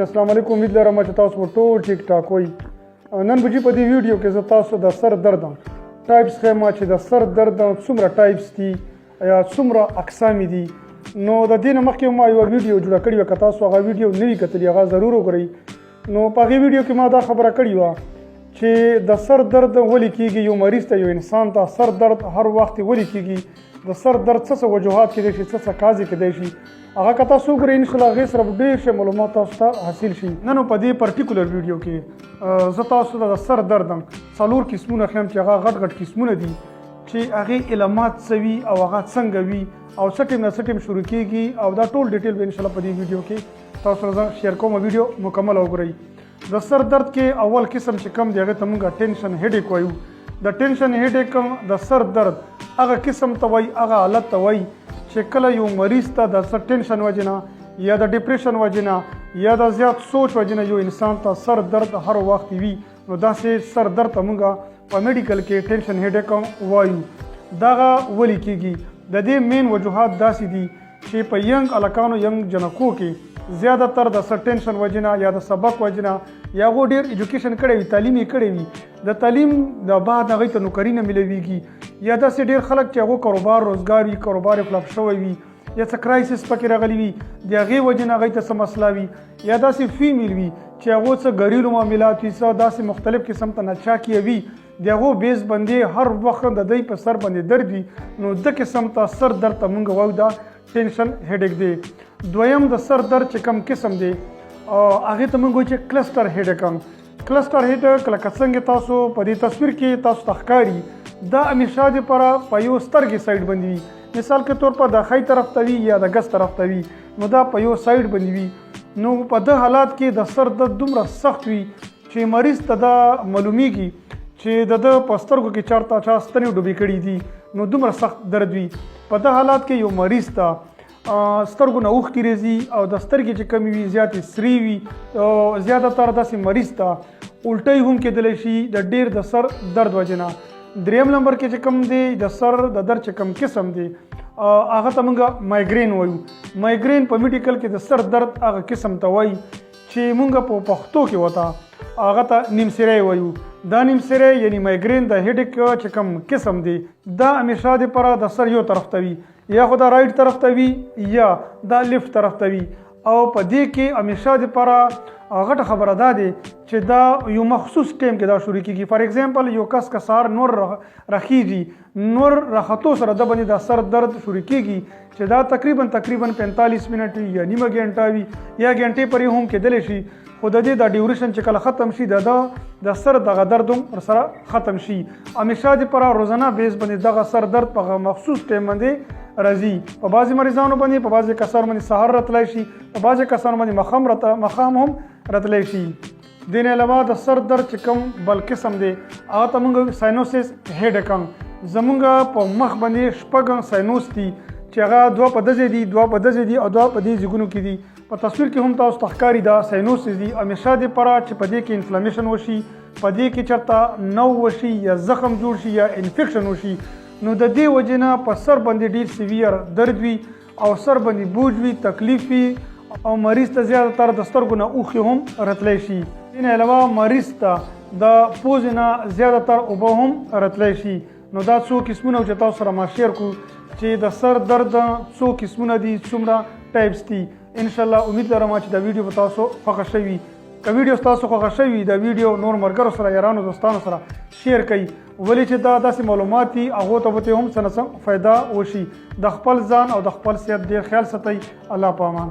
السلام علیکم امید لرم چې تاسو په ټول ټیک ټاک وئ. نن به په دې ویډیو کې زه تاسو د سر درد ټایپس ښیم چې د سر درد څومره ټایپس دي یا څومره اقسام دي. نو د دې نه مخکې ما یوه ویډیو جوړه کړې وه، که تاسو هغه ویډیو نه وي کتلې هغه ضرور وګورئ. نو په هغې ویډیو کې ما دا خبره کړې وه چې د سر درد ولې کېږي، یو مریض ته یو انسان ته سر درد هر وخت ولې کېږي، د سر درد څه وجوهات کېدای شي، څه کازې کېدای شي. هغه که تاسو وګورئ انشاءالله هغې سره به ډېر ښه معلومات تاسو ته حاصل شي. نن په دې پرټیکولر ویډیو کې زه تاسو ته د سر درد 4 قسمونه ښیم چې هغه غټ غټ قسمونه دي چې هغې علامات څه وي او هغه څنګه وي او څه ټیم نه څه ټیم شروع کېږي، او دا ټول ډیټیل به انشاءالله په دې ویډیو کې تاسو سره زه شیر کوم. ویډیو مکمل وګورئ. د سر درد کې اول قسم چې کوم دی هغې ته موږ ټینشن هیډیک وایو. د ټینشن هیډیک د سر درد هغه قسم ته وایي، هغه حالت ته وایي چې کله یو مریض ته د سر ټینشن وجې نه یا د ډپریشن وجې نه یا د زیات سوچ وجې نه یو انسان ته سر درد هر وخت وي، نو داسې سر درد ته موږ په میډیکل کې ټینشن هیډیک وایو. دغه ولې کېږي؟ د دې مین وجوهات داسې دي چې په ینګ هلکانو ینګ جنکو کې زیاده تر د سر ټینشن وجې نه یا د سبق وجې نه یا هغو ډېر ایجوکیشن کړی وي، تعلیم یې کړی وي، د تعلیم د بعد هغوی ته نوکري نه میلویږي، یا داسې ډېر خلک چې هغو کاروبار روزګار وي، کاروبار یې فلپ شوی وي، یا څه کرایسس پکې راغلی وي، د هغې وجې نه هغوی ته څه مسله وي، یا داسې فیمیل وي چې هغو څه ګریلو معاملات وي، څه داسې مختلف قسم ته نچاکیه وي، د هغو بیس باندې هر وخت د دوی په سر باندې درد وي، نو د قسم ته سر درد ته موږ وایو دا ټینشن هیډیک دی. دویم د سر درد چې کوم قسم دی هغې ته موږ وایو چې کلسټر هیډیک. کلسټر هیډیک لکه څنګه تاسو په دې تصویر کې تاسو ته ښکاري، دا همیشه دپاره په یو سترګې سایډ باندې وي. مثال کې طور په د ښی طرف ته وي یا د ګس طرف ته وي، نو دا په یو سایډ باندې وي. نو په ده حالات کې د سر درد دومره سخت وي چې مریض ته دا معلومیږي چې د ده په سترګو کې چېرته چا ستنې ډوبې کړي دي، نو دومره سخت درد وي. په ده حالات کې یو مریض ته سترګو نه اوښکې راځي او د سترګې چې کمې وي زیاتې سرې وي، زیاته تر داسې مریض ته الټۍ هم کېدلی شي د ډېر د سر درد وجې نه. دریم نمبر کې چې کوم دی د سر د درد چې کوم قسم دی هغه ته موږ مایګرین وایو. مایګرین په میډیکل کې د سر درد هغه قسم ته وایي چې موږ په پښتو کې ورته هغه ته نیمسری وایو. دا نیمسری یعنی مایګرین د هیډیک چې کوم قسم دی دا همیشه دپاره د سر یو طرف ته وي، یا خو دا رایټ طرف ته وي یا دا لیفت طرف ته وي، او په دې کې همیشه دپاره غټه خبره دا دی چې دا یو مخصوص ټایم کې دا شروع کېږي. فار ایگزامپل یو کس که سهار نور رخیږي، نور راختو سره د باندې دا سر درد شروع کېږي چې دا تقریبا 45 منټ وي یا نیمه ګنټه وي یا ګنټې پورې هم کېدلی شي، خو د دې دا ډیوریشن چې کله ختم شي د سر دغه درد هم ورسره ختم شي. همیشه دپاره روزانه بیس باندې دغه سر درد په مخصوص ټایم باندې راځي. په بعضې مریضانو باندې په بعضې کسانو باندې سهار راتلی شي، په بعضې کسانو باندې ماښام هم راتلی شي. دې نه علاوه د سر درد چې کوم بل قسم دی هغه ته موږ ساینوسس هیډیک. زموږ په مخ باندې 6 ساینوس دي چې هغه 2 په دځې دي، 2 په دځې دي او 2 په دې ځګونو کې دي. په تصویر کې هم تاسو ته ښکاري دا ساینوسس دي. همیشه دپاره چې په دې کې انفلمیشن وشي، په دې کې چېرته نو وشي یا زخم جوړ شي یا انفیکشن وشي، نو د دې وجې نه په سر باندې ډېر سیویر درد وي او سر باندې بوج وي، تکلیف وي، او مریض ته زیاته تر د سترګو نه اوښکې هم راتلی شي. دې نه علاوه مریض ته د پوزې نه زیاته تر اوبه هم راتلی شي. نو دا څو قسمونه چې تاسو سره ما شیر کړو چې د سر درد څو قسمونه دي، څومره ټایپس دي. انشاءالله امید لرم چې دا ویډیو به تاسو خوښه شوي. که ویډیو ستاسو خوښه شوي دا ویډیو نور ملګرو سره، یارانو دوستانو سره شیر کړئ، ولې چې دا داسې معلومات دي هغو ته به هم څه نه څه فایده وشي. د خپل ځان او د خپل صحت ډېر خیال ساتئ. الله په امان.